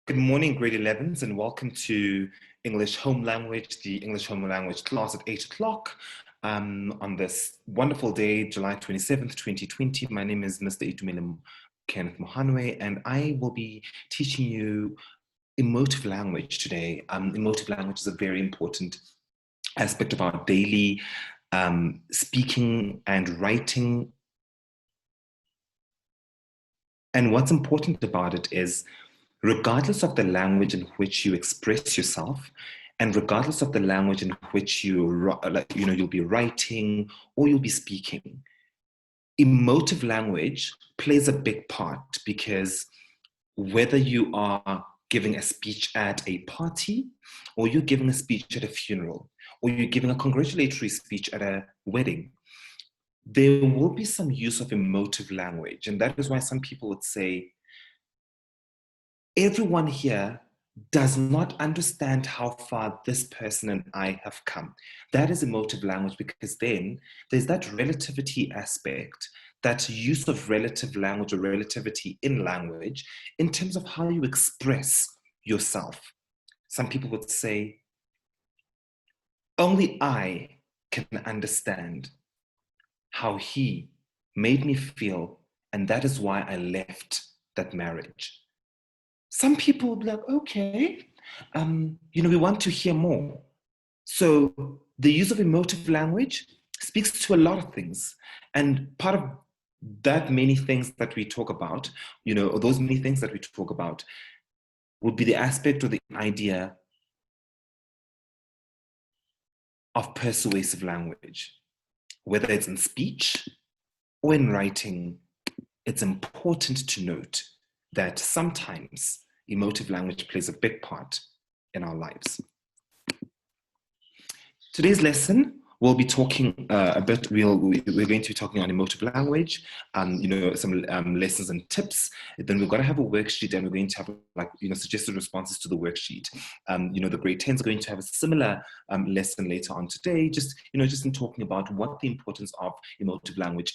Good morning, grade 11s, and welcome to English Home Language, the English Home Language class at 8 o'clock on this wonderful day, July 27th, 2020. My name is Mr. Itumelem Kenneth Mohanwe, and I will be teaching you emotive language today. Emotive language is a very important aspect of our daily speaking and writing. And what's important about it is, regardless of the language in which you express yourself, and regardless of the language in which you'll be writing or you'll be speaking, emotive language plays a big part, because whether you are giving a speech at a party, or you're giving a speech at a funeral, or you're giving a congratulatory speech at a wedding, there will be some use of emotive language. And that is why some people would say, everyone here does not understand how far this person and I have come. That is emotive language, because then there's that relativity aspect, that use of relative language or relativity in language in terms of how you express yourself. Some people would say, only I can understand how he made me feel, and that is why I left that marriage. Some people will be like, okay, we want to hear more. So the use of emotive language speaks to a lot of things. And part of that many things that we talk about, or those many things that we talk about, would be the aspect or the idea of persuasive language. Whether it's in speech or in writing, it's important to note that sometimes emotive language plays a big part in our lives. Today's lesson, we'll be talking we're going to be talking on emotive language, some lessons and tips. Then we're going to have a worksheet, and we're going to have suggested responses to the worksheet. The grade 10s are going to have a similar lesson later on today, just in talking about what the importance of emotive language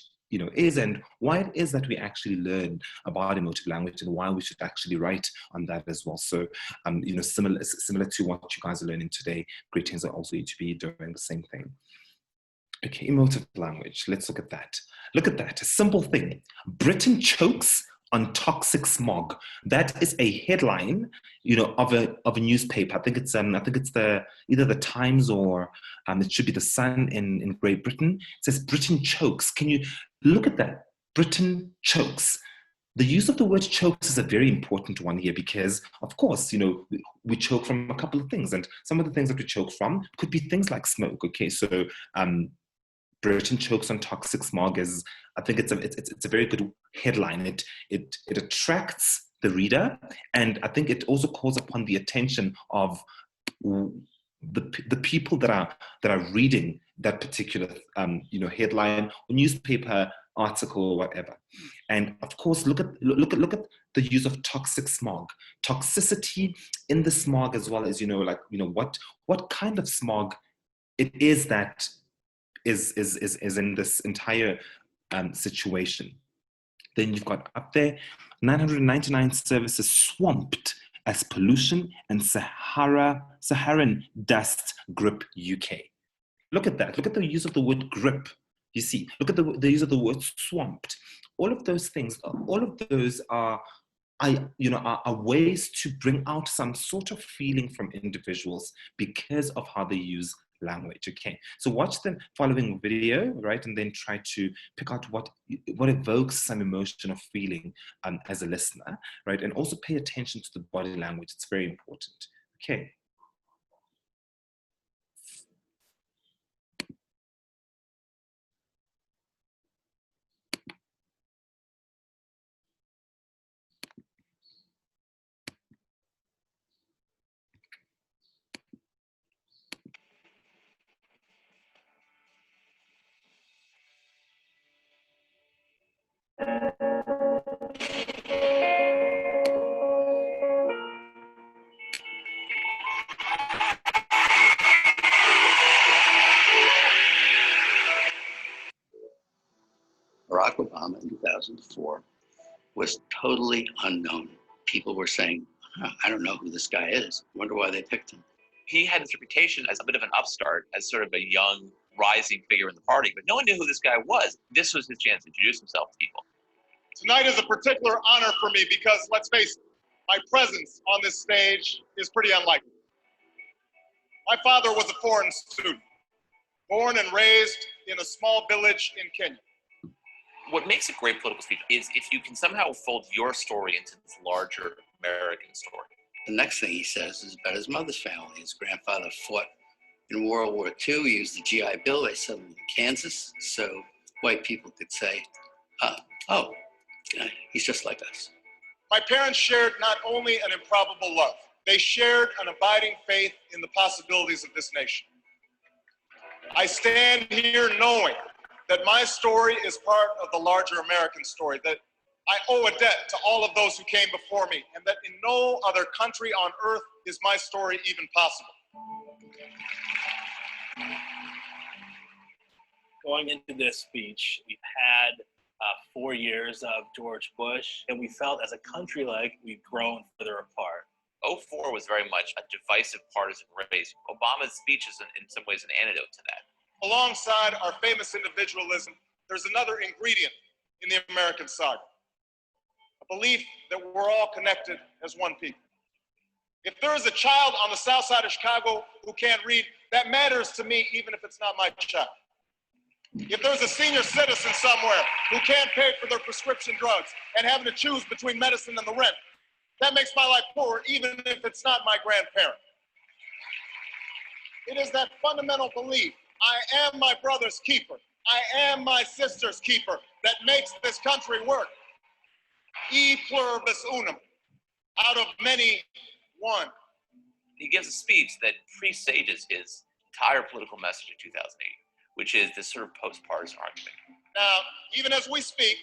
is, and why it is that we actually learn about emotive language, and why we should actually write on that as well. So, similar to what you guys are learning today, grade 10s are also going to be doing the same thing. Okay, emotive language. Let's look at that. Look at that, a simple thing. Britain chokes on toxic smog. That is a headline, of a newspaper. I think it's either the Times or it should be the Sun in Great Britain. It says Britain chokes. Can you look at that? Britain chokes. The use of the word chokes is a very important one here, because, of course, we choke from a couple of things, and some of the things that we choke from could be things like smoke. Okay, so Britain chokes on toxic smog I think it's a very good headline. It attracts the reader, and I think it also calls upon the attention of the people that are reading that particular headline or newspaper article or whatever. And of course, look at the use of toxic smog, toxicity in the smog, as well as what kind of smog it is that is in this entire situation. Then you've got up there 999 services swamped as pollution and Saharan dust grip UK. Look at that. Look at the use of the word grip. You see, look at the use of the word swamped. All of those things, all of those are ways to bring out some sort of feeling from individuals because of how they use language. Okay, so watch the following video, right, and then try to pick out what evokes some emotion or feeling as a listener, right, and also pay attention to the body language. It's very important. Okay. Barack Obama in 2004 was totally unknown. People were saying, I don't know who this guy is. I wonder why they picked him. He had this reputation as a bit of an upstart, as sort of a young, rising figure in the party, but no one knew who this guy was. This was his chance to introduce himself to people. Tonight is a particular honor for me because, let's face it, my presence on this stage is pretty unlikely. My father was a foreign student, born and raised in a small village in Kenya. What makes a great political speech is if you can somehow fold your story into this larger American story. The next thing he says is about his mother's family. His grandfather fought in World War II. He used the GI Bill. They settled in Kansas, so white people could say, oh, he's just like us. My parents shared not only an improbable love, they shared an abiding faith in the possibilities of this nation. I stand here knowing that my story is part of the larger American story, that I owe a debt to all of those who came before me, and that in no other country on earth is my story even possible. Going into this speech, we've had 4 years of George Bush, and we felt as a country like we've grown further apart. 2004 was very much a divisive partisan race. Obama's speech is in some ways an antidote to that. Alongside our famous individualism, there's another ingredient in the American saga. A belief that we're all connected as one people. If there is a child on the south side of Chicago who can't read, that matters to me even if it's not my child. If there's a senior citizen somewhere who can't pay for their prescription drugs and having to choose between medicine and the rent, that makes my life poorer even if it's not my grandparent. It is that fundamental belief, I am my brother's keeper, I am my sister's keeper, that makes this country work. E pluribus unum, out of many, one. He gives a speech that presages his entire political message in 2008, which is this sort of post-partisan argument. Now, even as we speak,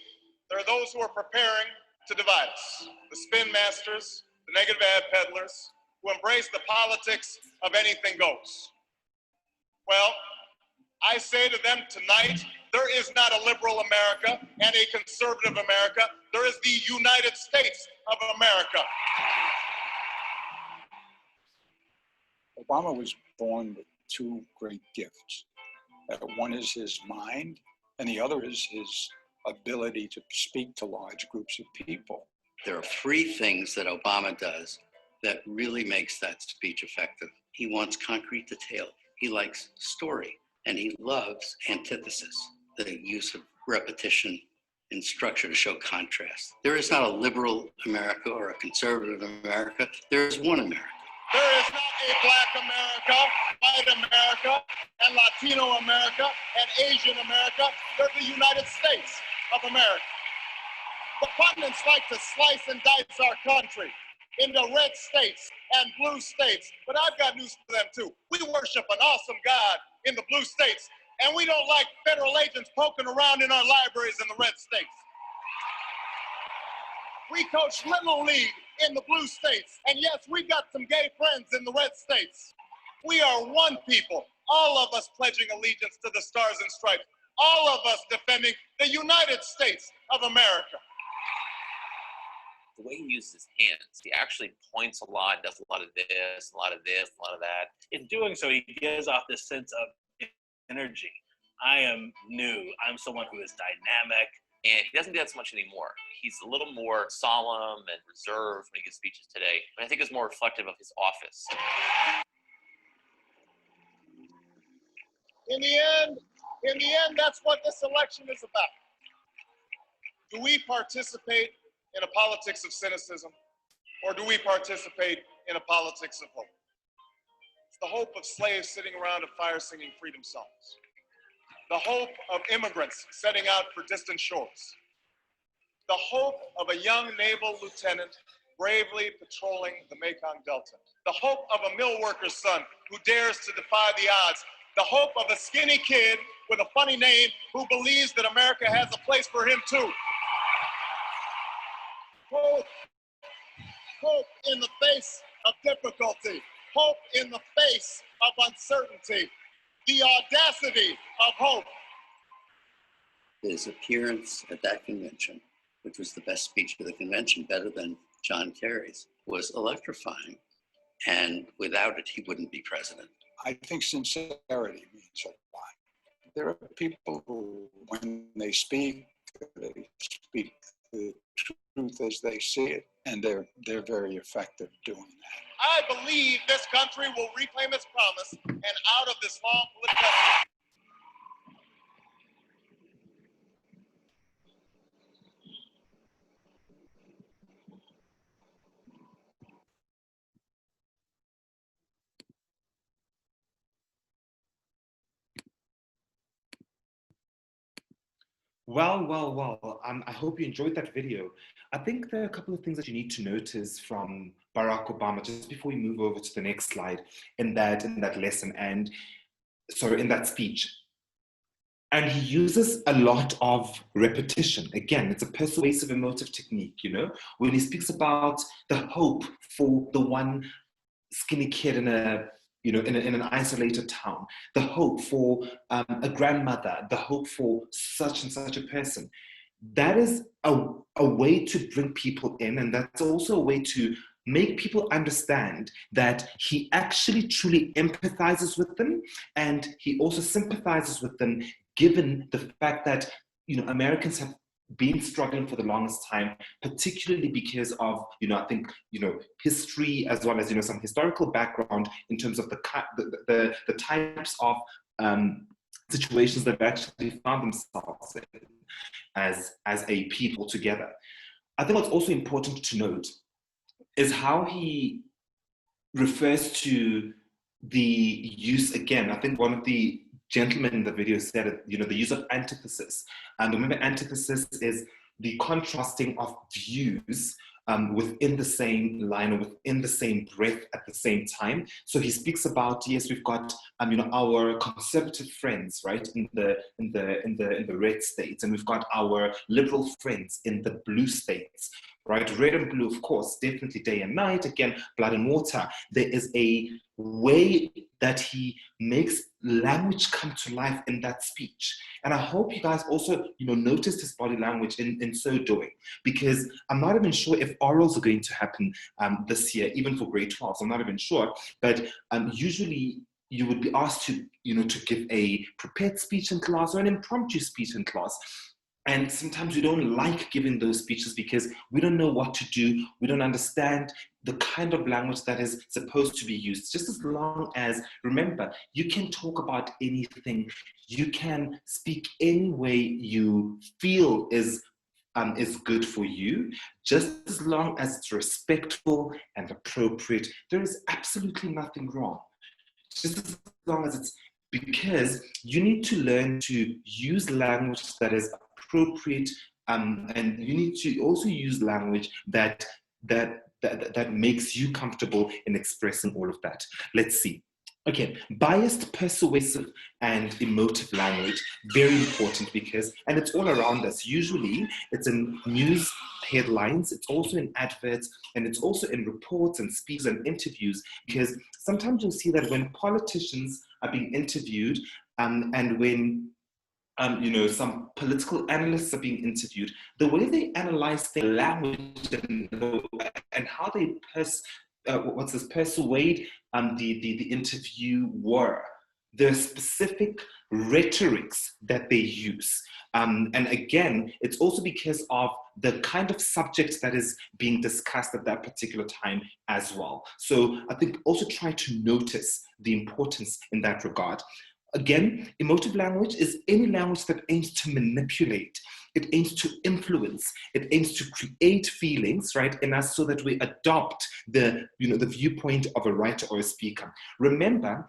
there are those who are preparing to divide us. The spin masters, the negative ad peddlers, who embrace the politics of anything goes. Well, I say to them tonight, there is not a liberal America and a conservative America. There is the United States of America. Obama was born with two great gifts. One is his mind, and the other is his ability to speak to large groups of people. There are 3 things that Obama does that really makes that speech effective. He wants concrete detail. He likes story, and he loves antithesis, the use of repetition in structure to show contrast. There is not a liberal America or a conservative America. There is one America. There is not a Black America, white America, and Latino America, and Asian America. There's the United States of America. The pundits like to slice and dice our country into red states and blue states, but I've got news for them too. We worship an awesome God in the blue states, and we don't like federal agents poking around in our libraries in the red states. We coach Little League in the blue states, and yes, we've got some gay friends in the red states. We are one people, all of us pledging allegiance to the Stars and Stripes, all of us defending the United States of America. The way he uses his hands, he actually points a lot, does a lot of this, a lot of this, a lot of that. In doing so, he gives off this sense of energy. I am new. I'm someone who is dynamic. And he doesn't do that so much anymore. He's a little more solemn and reserved when he gives speeches today, but I think it's more reflective of his office. In the end, that's what this election is about. Do we participate in a politics of cynicism, or do we participate in a politics of hope? It's the hope of slaves sitting around a fire singing freedom songs. The hope of immigrants setting out for distant shores. The hope of a young naval lieutenant bravely patrolling the Mekong Delta. The hope of a mill worker's son who dares to defy the odds. The hope of a skinny kid with a funny name who believes that America has a place for him too. Hope. Hope in the face of difficulty. Hope in the face of uncertainty. The audacity of hope. His appearance at that convention, which was the best speech of the convention, better than John Kerry's, was electrifying. And without it, he wouldn't be president. I think sincerity means a lot. There are people who, when they speak the truth as they see it, and they're very effective doing that. I believe this country will reclaim its promise and out of this long political. Well. I hope you enjoyed that video. I think there are a couple of things that you need to notice from Barack Obama just before we move over to the next slide in that lesson and sorry, in that speech. And he uses a lot of repetition. Again, it's a persuasive emotive technique, you know, when he speaks about the hope for the one skinny kid in an isolated town, the hope for a grandmother, the hope for such and such a person. That is a way to bring people in, and that's also a way to make people understand that he actually truly empathizes with them, and he also sympathizes with them, given the fact that, you know, Americans have been struggling for the longest time, particularly because of, you know, I think, you know, history as well as, you know, some historical background in terms of the types of situations that actually found themselves in as a people together. I think what's also important to note is how he refers to the use, again, I think one of the gentlemen in the video said it, you know, the use of antithesis. And remember, antithesis is the contrasting of views within the same line or within the same breath at the same time. So he speaks about, yes, we've got you know, our conservative friends, right, in the red states, and we've got our liberal friends in the blue states, right? Red and blue, of course, definitely day and night. Again, blood and water. There is a way that he makes language come to life in that speech. And I hope you guys also, you know, noticed his body language in so doing, because I'm not even sure if orals are going to happen this year, even for grade 12. I'm not even sure, but usually you would be asked to, you know, to give a prepared speech in class or an impromptu speech in class. And sometimes we don't like giving those speeches because we don't know what to do. We don't understand the kind of language that is supposed to be used. Just as long as, remember, you can talk about anything. You can speak any way you feel is good for you, just as long as it's respectful and appropriate. There is absolutely nothing wrong. Just as long as it's, because you need to learn to use language that is appropriate, and you need to also use language that makes you comfortable in expressing all of that. Let's see. Okay, biased, persuasive, and emotive language, very important because, and it's all around us. Usually it's in news headlines, it's also in adverts, and it's also in reports and speeches and interviews, because sometimes you'll see that when politicians are being interviewed and when you know, some political analysts are being interviewed, the way they analyze their language and how they persuade the interviewer, the specific rhetorics that they use. And again, it's also because of the kind of subject that is being discussed at that particular time as well. So I think also try to notice the importance in that regard. Again, emotive language is any language that aims to manipulate, it aims to influence, it aims to create feelings, right, in us so that we adopt the viewpoint of a writer or a speaker. Remember,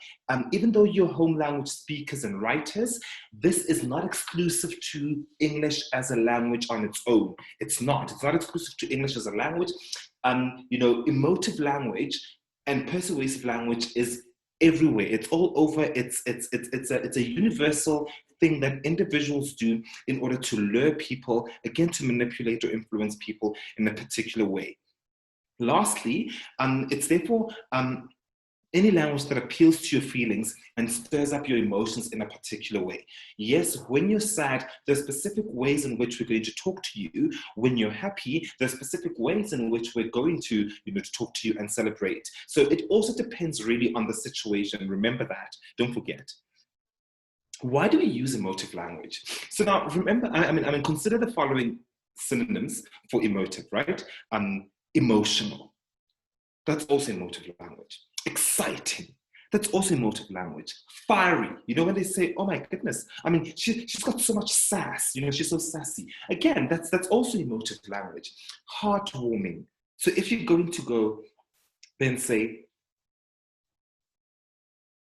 even though you're home language speakers and writers, this is not exclusive to English as a language on its own. It's not exclusive to English as a language. You know, emotive language and persuasive language is everywhere. It's all over. It's a universal thing that individuals do in order to lure people, again, to manipulate or influence people in a particular way. Lastly, it's therefore any language that appeals to your feelings and stirs up your emotions in a particular way. Yes, when you're sad, there's specific ways in which we're going to talk to you. When you're happy, there's specific ways in which we're going to, to talk to you and celebrate. So it also depends really on the situation. Remember that. Don't forget. Why do we use emotive language? So now remember, consider the following synonyms for emotive, right? Emotional. That's also emotive language. Exciting. That's also emotive language. Fiery. When they say, oh my goodness, she's got so much sass, she's so sassy. Again, that's also emotive language. Heartwarming. So if you're going to go, then say,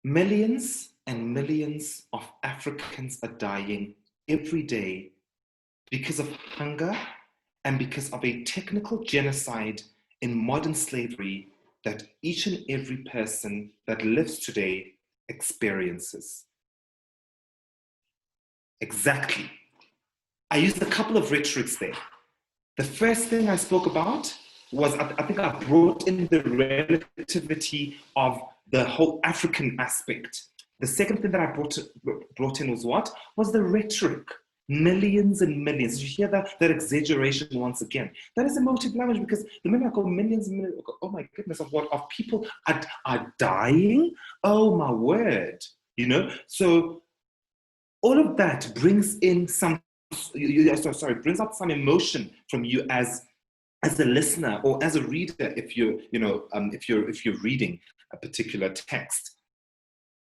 millions and millions of Africans are dying every day because of hunger and because of a technical genocide in modern slavery that each and every person that lives today experiences. Exactly. I used a couple of rhetorics there. The first thing I spoke about was, I think I brought in the relativity of the whole African aspect. The second thing that I brought in was what? Was the rhetoric. Millions and millions. Did you hear that exaggeration once again? That is emotive language, because the minute I go millions and millions, oh my goodness, of people are dying? Oh my word. So all of that brings in brings up some emotion from you as a listener or as a reader if you're reading a particular text.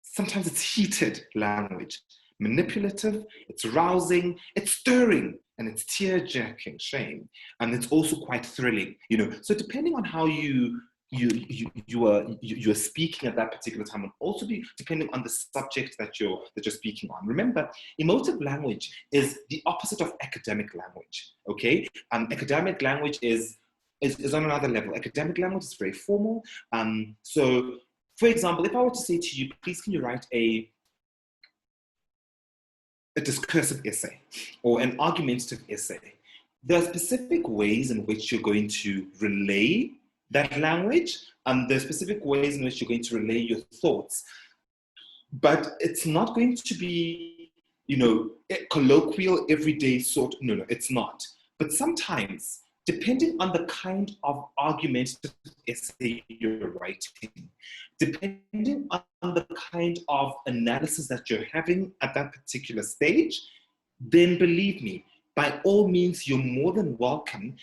Sometimes it's heated language. Manipulative, it's rousing, it's stirring, and it's tear-jerking, shame, and it's also quite thrilling. So depending on how you are speaking at that particular time, and also depending on the subject that you're speaking on. Remember, emotive language is the opposite of academic language. Okay, academic language is on another level. Academic language is very formal. So, for example, if I were to say to you, please, can you write a discursive essay or an argumentative essay, there are specific ways in which you're going to relay that language, and there are specific ways in which you're going to relay your thoughts. But it's not going to be, colloquial, everyday sort. No, it's not. But sometimes, depending on the kind of argumentative essay you're writing, depending on the kind of analysis that you're having at that particular stage, then believe me, by all means, you're more than welcome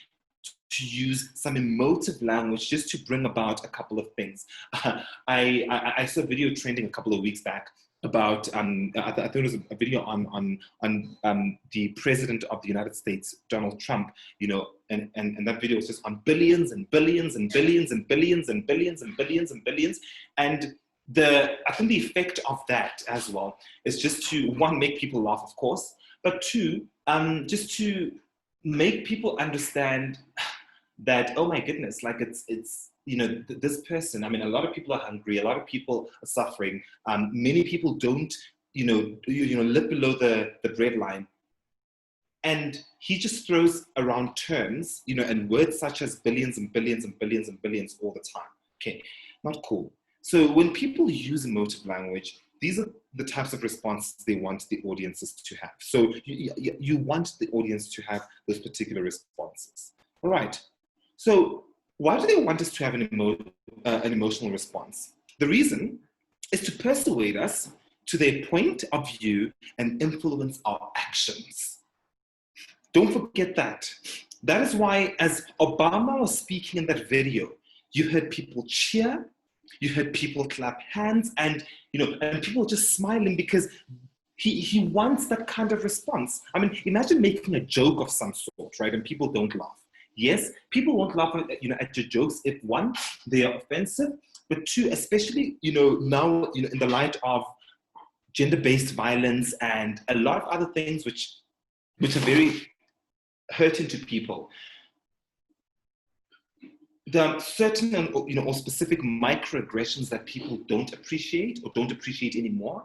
to use some emotive language just to bring about a couple of things. I saw a video trending a couple of weeks back about, I think it was a video on the President of the United States, Donald Trump, and that video was just on billions and billions and billions and billions and billions and billions and billions. And I think the effect of that as well is just to, one, make people laugh, of course, but two, just to make people understand that, oh my goodness, like it's this person, a lot of people are hungry, a lot of people are suffering, many people don't, live below the bread line. And he just throws around terms, and words such as billions and billions and billions and billions all the time. Okay, not cool. So when people use emotive language, these are the types of responses they want the audiences to have. So you want the audience to have those particular responses. All right. So why do they want us to have an emotional response? The reason is to persuade us to their point of view and influence our actions. Don't forget that. That is why, as Obama was speaking in that video, you heard people cheer, you heard people clap hands, and and people just smiling because he wants that kind of response. Imagine making a joke of some sort, right? And people don't laugh. Yes, people won't laugh at your jokes if, one, they are offensive, but two, especially now in the light of gender-based violence and a lot of other things which are very hurting to people. There are certain or specific microaggressions that people don't appreciate or don't appreciate anymore.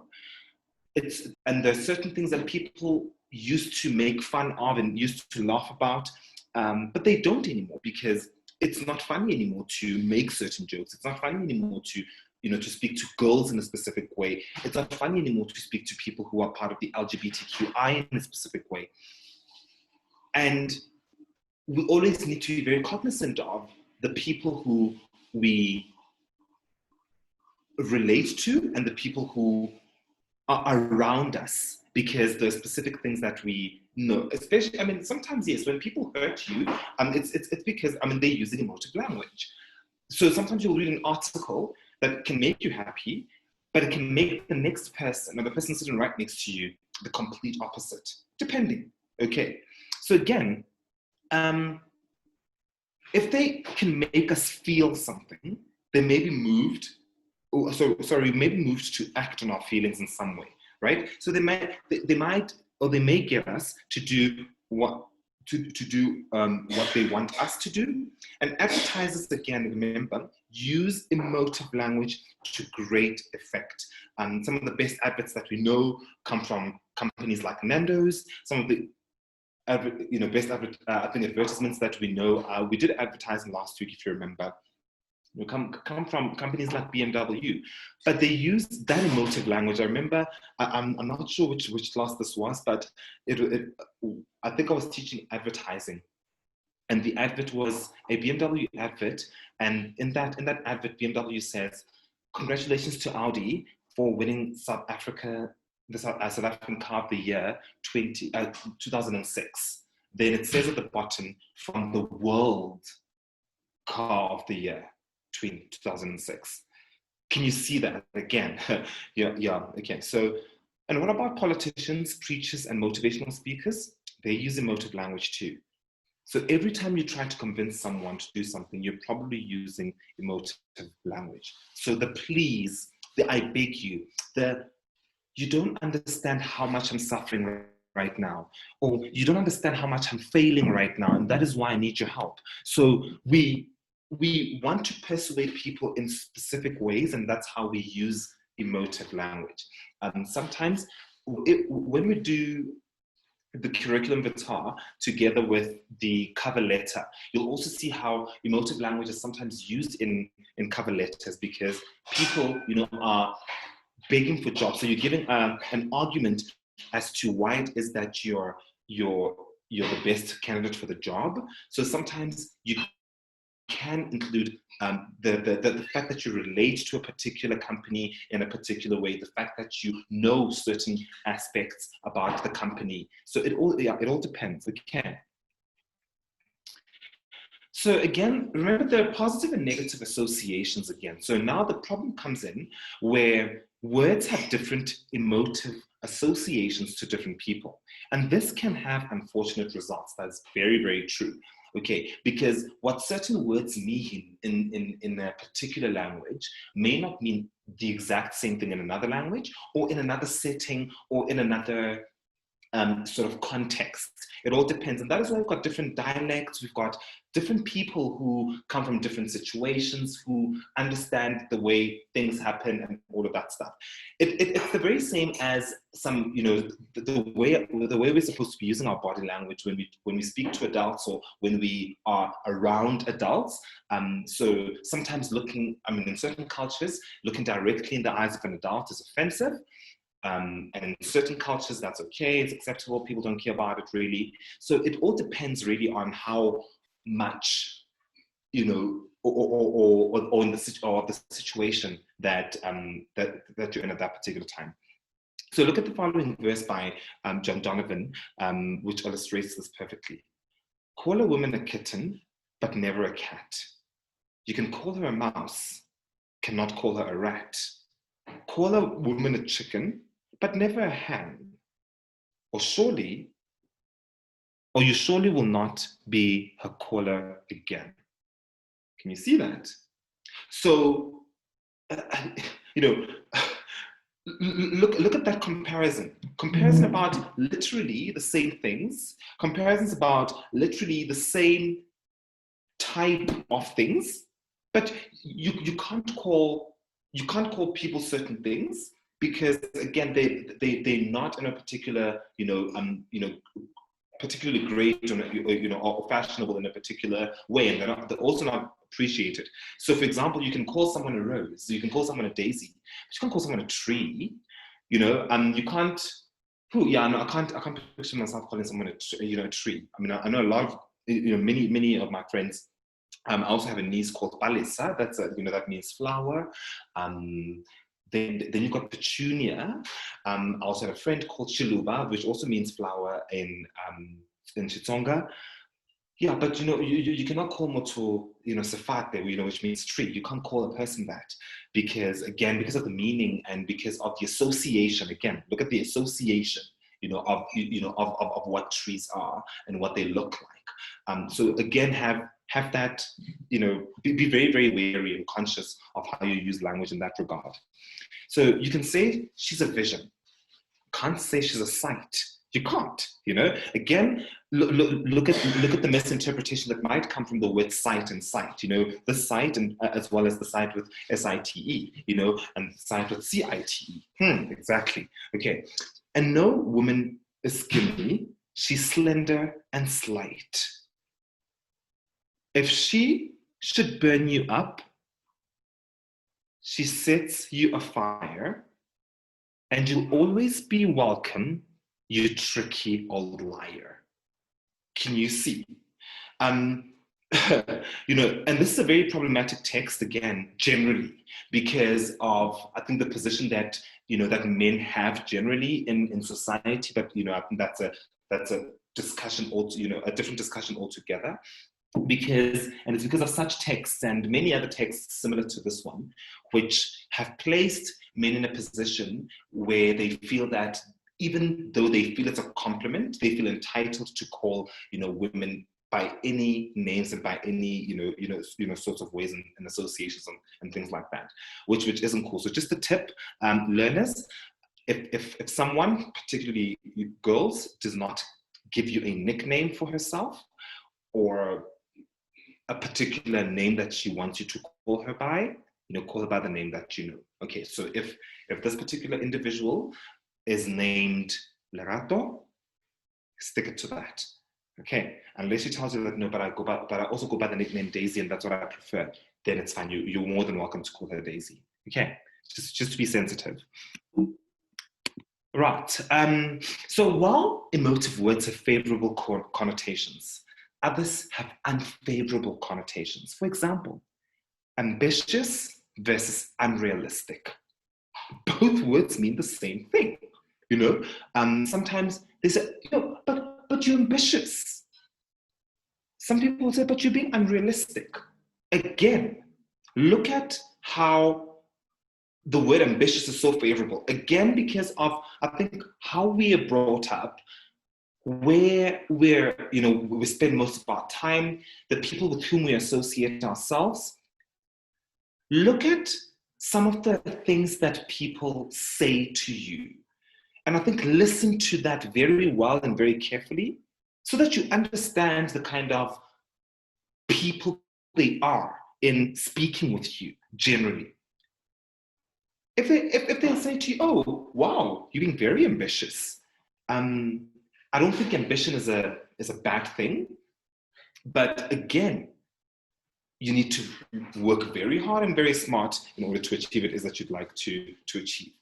And there are certain things that people used to make fun of and used to laugh about, but they don't anymore because it's not funny anymore to make certain jokes. It's not funny anymore to, to speak to girls in a specific way. It's not funny anymore to speak to people who are part of the LGBTQI in a specific way. And we always need to be very cognizant of the people who we relate to and the people who are around us, because there are specific things that we know, especially, I mean, sometimes, yes, when people hurt you, it's because, I mean, they use an emotive language. So sometimes you'll read an article that can make you happy, but it can make the next person, or the person sitting right next to you, the complete opposite, depending, okay? So again, if they can make us feel something, they may be moved, maybe moved to act on our feelings in some way, right? So they may get us to do what they want us to do. And advertisers, again, remember, use emotive language to great effect. Some of the best adverts that we know come from companies like Nando's. Some of the best advertisements that we know, we did advertising last week, if you remember, come from companies like BMW, but they use that emotive language. I remember, I'm not sure which class this was, but I think I was teaching advertising, and the advert was a BMW advert, and in that advert, BMW says, "Congratulations to Audi for winning South African Car of the Year 2006." Then it says at the bottom, "From the World Car of the Year 2006. Can you see that again? yeah. Okay. So, and what about politicians, preachers, and motivational speakers? They use emotive language too. So every time you try to convince someone to do something, you're probably using emotive language. So the please, the I beg you, the you don't understand how much I'm suffering right now, or you don't understand how much I'm failing right now, and that is why I need your help. So we want to persuade people in specific ways, and that's how we use emotive language. Sometimes when we do the curriculum vitae together with the cover letter, you'll also see how emotive language is sometimes used in cover letters, because people, are begging for jobs. So you're giving an argument as to why it is that you're the best candidate for the job. So sometimes you can include the fact that you relate to a particular company in a particular way, the fact that you know certain aspects about the company. So it all depends. It can. So again, remember, there are positive and negative associations again. So now the problem comes in where words have different emotive associations to different people. And this can have unfortunate results. That's very, very true. Okay, because what certain words mean in a particular language may not mean the exact same thing in another language, or in another setting, or in another sort of context. It all depends. And that is why we've got different dialects. We've got different people who come from different situations, who understand the way things happen and all of that stuff. It's the very same as some, the way we're supposed to be using our body language when we speak to adults, or when we are around adults. So sometimes in certain cultures, looking directly in the eyes of an adult is offensive. And in certain cultures, that's okay, it's acceptable, people don't care about it really. So it all depends really on how much, or in the situation that you're in at that particular time. So look at the following verse by John Donovan, which illustrates this perfectly. Call a woman a kitten, but never a cat. You can call her a mouse, cannot call her a rat. Call a woman a chicken, but never a hen. Or you surely will not be her caller again. Can you see that? So, look at that comparison. Comparison about literally the same things. Comparisons about literally the same type of things, but you can't call people certain things, because again they're not in a particular particularly great or fashionable in a particular way, and they're also not appreciated. So, for example, you can call someone a rose, you can call someone a daisy, but you can't call someone a tree. You can't. I can't picture myself calling someone a tree. I mean, I know a lot of many of my friends. I also have a niece called Palisa. That means flower. Then you've got petunia. I also have a friend called Chiluba, which also means flower in Xitsonga. Yeah, but you cannot call Moto, Sefate, which means tree. You can't call a person that because of the meaning and because of the association. Again, look at the association, of what trees are and what they look like. So again, have that, be very, very wary and conscious of how you use language in that regard. So you can say she's a vision. Can't say she's a sight. You can't, Again, look at the misinterpretation that might come from the word sight and sight. The sight and as well as the sight with SITE, and the sight with CITE. Exactly. Okay. And no woman is skinny. She's slender and slight. If she should burn you up, she sets you afire, and you'll always be welcome, you tricky old liar. Can you see? And this is a very problematic text again, generally, because of, I think, the position that, that men have generally in society, but, I think that's a discussion, a different discussion altogether. It's because of such texts and many other texts similar to this one, which have placed men in a position where they feel that even though they feel it's a compliment, they feel entitled to call, women by any names and by any, sorts of ways and associations and things like that, which isn't cool. So just a tip, learners, if someone, particularly girls, does not give you a nickname for herself or a particular name that she wants you to call her by, call her by the name that you know. Okay, so if this particular individual is named Lerato, stick it to that. Okay, unless she tells you that no, but I also go by the nickname Daisy and that's what I prefer, then it's fine. You're more than welcome to call her Daisy. Okay, just to be sensitive. Right. So while emotive words have favorable connotations, others have unfavorable connotations. For example, ambitious versus unrealistic. Both words mean the same thing. Sometimes they say, but you're ambitious. Some people will say, but you're being unrealistic. Again, look at how the word ambitious is so favorable. Again, because of, I think, how we are brought up, where we spend most of our time, the people with whom we associate ourselves. Look at some of the things that people say to you. And I think listen to that very well and very carefully so that you understand the kind of people they are in speaking with you generally. If they say to you, oh, wow, you're being very ambitious. I don't think ambition is a bad thing, but again, you need to work very hard and very smart in order to achieve it is that you'd like to achieve.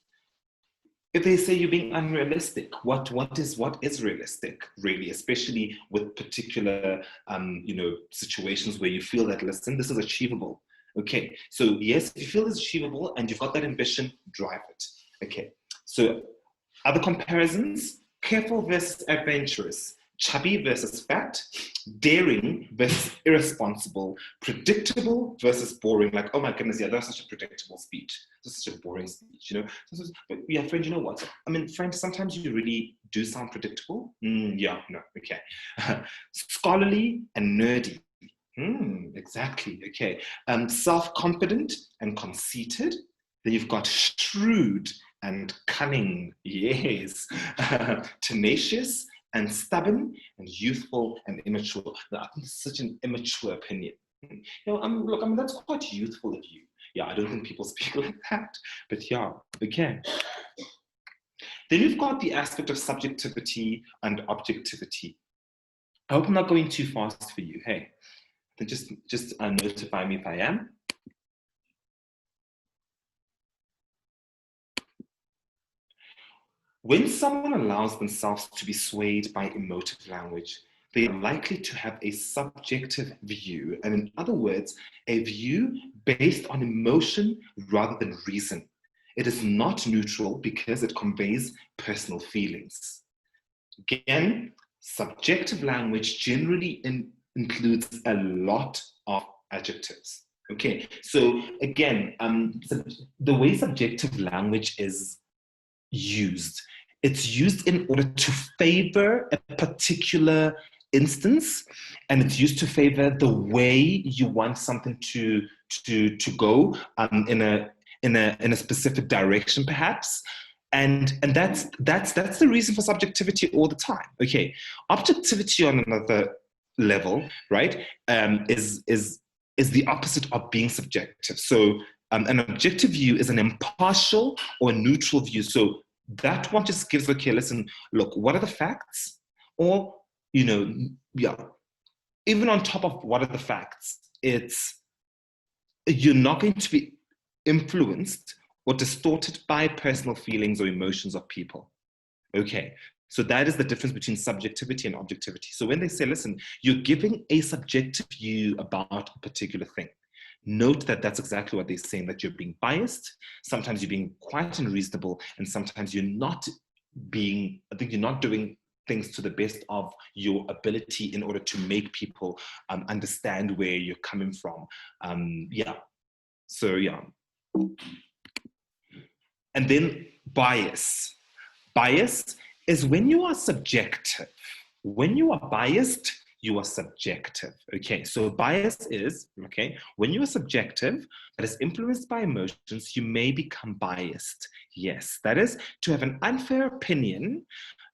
If they say you're being unrealistic, what is realistic, really, especially with particular situations where you feel that, listen, this is achievable. Okay, so yes, if you feel it's achievable and you've got that ambition, drive it. Okay, so other comparisons, careful versus adventurous, chubby versus fat, daring versus irresponsible, predictable versus boring. Like, oh my goodness, yeah, that's such a predictable speech. That's such a boring speech, But yeah, friend, you know what? I mean, friend, sometimes you really do sound predictable. Yeah, no, okay. Scholarly and nerdy. Exactly, okay. Self-confident and conceited. Then you've got shrewd and cunning, yes. Tenacious and stubborn and youthful and immature. Now, I think it's such an immature opinion. That's quite youthful of you. Yeah, I don't think people speak like that, but yeah, okay. Then you've got the aspect of subjectivity and objectivity. I hope I'm not going too fast for you. Hey, then just notify me if I am. When someone allows themselves to be swayed by emotive language, they are likely to have a subjective view, and in other words, a view based on emotion rather than reason. It is not neutral because it conveys personal feelings. Again, subjective language generally includes a lot of adjectives. Okay, so again, the way subjective language is used, it's used in order to favor a particular instance, and it's used to favor the way you want something to go in a specific direction, perhaps. And that's the reason for subjectivity all the time. Okay, objectivity on another level, right, is the opposite of being subjective. So an objective view is an impartial or neutral view. So that one just gives, okay, listen, look, what are the facts? Or, yeah, even on top of what are the facts, you're not going to be influenced or distorted by personal feelings or emotions of people. Okay, so that is the difference between subjectivity and objectivity. So when they say, listen, you're giving a subjective view about a particular thing, note that that's exactly what they're saying, that you're being biased, sometimes you're being quite unreasonable, and sometimes you're not doing things to the best of your ability in order to make people understand where you're coming from. Yeah, so yeah. And then bias. Bias is when you are subjective. When you are biased, you are subjective. Okay, so bias is, okay, when you are subjective, that is influenced by emotions, you may become biased. Yes, that is to have an unfair opinion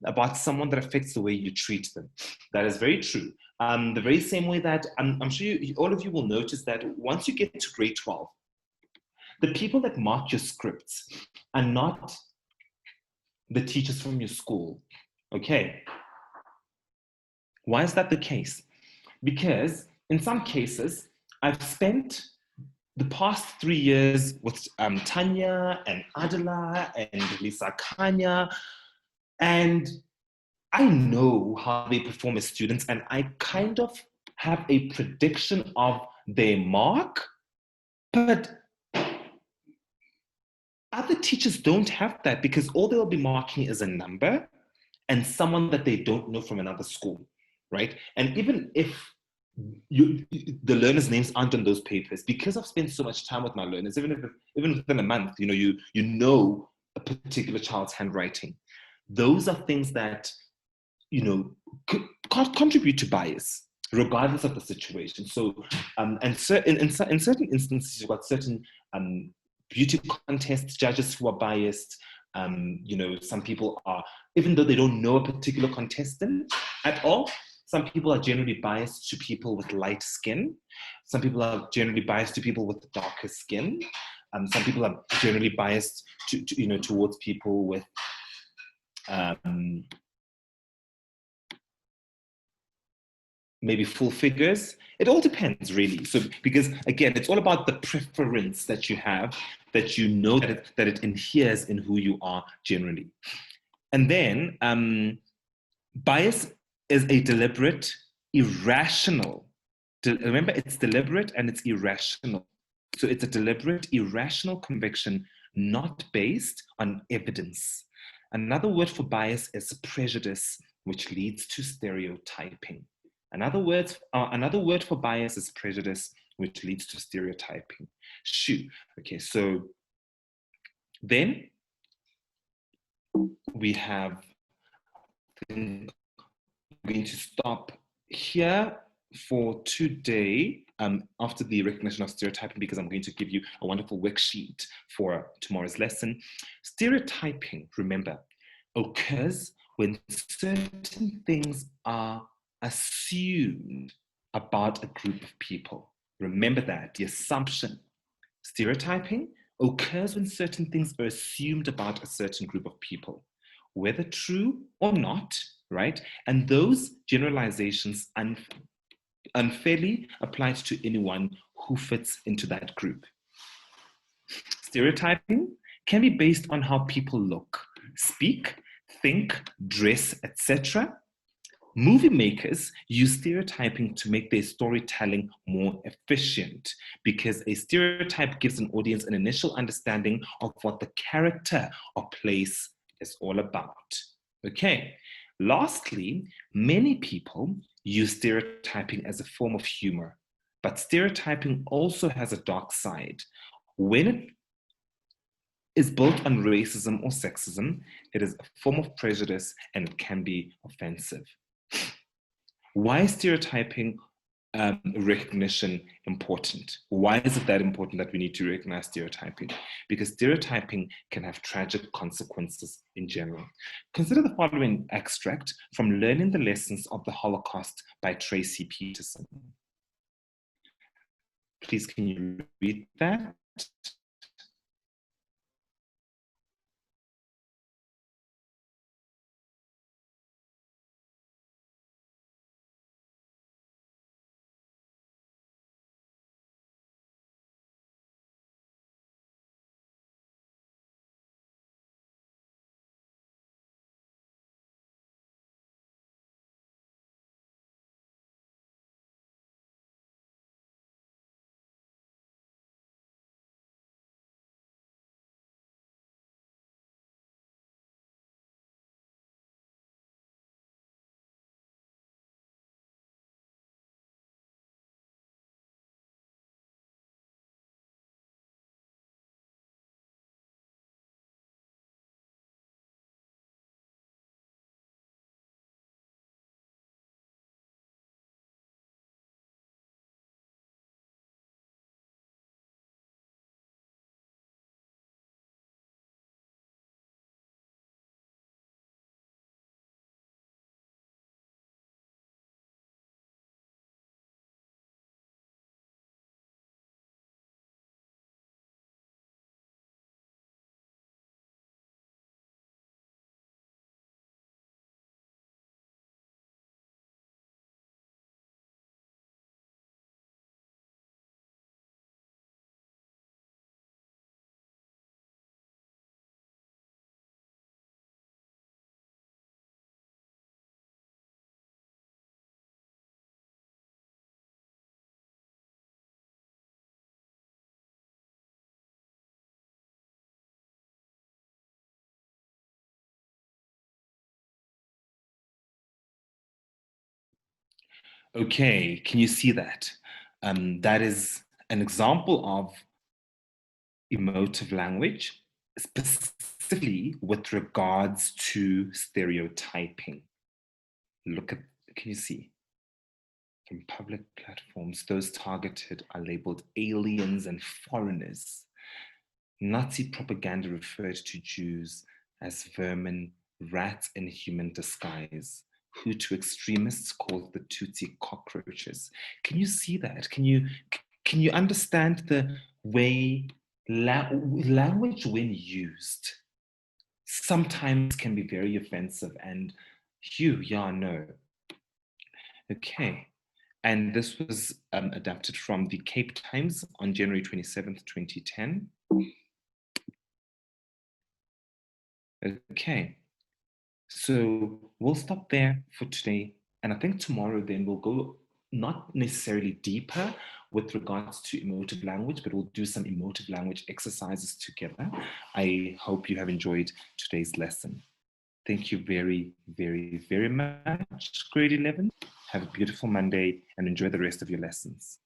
about someone that affects the way you treat them. That is very true. The very same way that I'm sure all of you will notice that once you get to grade 12, the people that mark your scripts are not the teachers from your school. Okay. Why is that the case? Because in some cases, I've spent the past 3 years with Tanya and Adela and Lisa Kanya, and I know how they perform as students, and I kind of have a prediction of their mark, but other teachers don't have that because all they'll be marking is a number and someone that they don't know from another school, right? And even if the learners' names aren't on those papers, because I've spent so much time with my learners, even within a month, you know a particular child's handwriting. Those are things that contribute to bias, regardless of the situation. So, in certain instances, you've got certain beauty contest judges who are biased. Some people are, even though they don't know a particular contestant at all, some people are generally biased to people with light skin. Some people are generally biased to people with darker skin. Some people are generally biased towards people with maybe full figures. It all depends, really. So, because again, it's all about the preference that you have, that you know that it adheres in who you are generally. And then bias is a deliberate, irrational. Remember, it's deliberate and it's irrational. So it's a deliberate, irrational conviction not based on evidence. Another word for bias is prejudice, which leads to stereotyping. Another word for bias is prejudice, which leads to stereotyping. Shoot. Okay, so then we have, I'm going to stop here for today after the recognition of stereotyping, because I'm going to give you a wonderful worksheet for tomorrow's lesson. Stereotyping, remember, occurs when certain things are assumed about a group of people. Remember that, the assumption. Stereotyping occurs when certain things are assumed about a certain group of people. Whether true or not, right? And those generalizations unfairly applied to anyone who fits into that group. Stereotyping can be based on how people look, speak, think, dress, etc. Movie makers use stereotyping to make their storytelling more efficient because a stereotype gives an audience an initial understanding of what the character or place is all about. Okay. Lastly, many people use stereotyping as a form of humor, but stereotyping also has a dark side. When it is built on racism or sexism, it is a form of prejudice and it can be offensive. Why is stereotyping recognition important? Why is it that important that we need to recognize stereotyping? Because stereotyping can have tragic consequences in general. Consider the following extract from Learning the Lessons of the Holocaust by Tracy Peterson. Please, can you read that? Okay, can you see that? That is an example of emotive language, specifically with regards to stereotyping. Look at, can you see? From public platforms, those targeted are labeled aliens and foreigners. Nazi propaganda referred to Jews as vermin, rats in human disguise. Hutu extremists called the Tutsi cockroaches. Can you see that? Can you understand the way language, when used, sometimes can be very offensive? And no. Okay. And this was adapted from the Cape Times on January 27th, 2010. Okay, so we'll stop there for today. And I think tomorrow then we'll go not necessarily deeper with regards to emotive language, but we'll do some emotive language exercises together. I hope you have enjoyed today's lesson. Thank you very, very, very much, grade 11. Have a beautiful Monday and enjoy the rest of your lessons.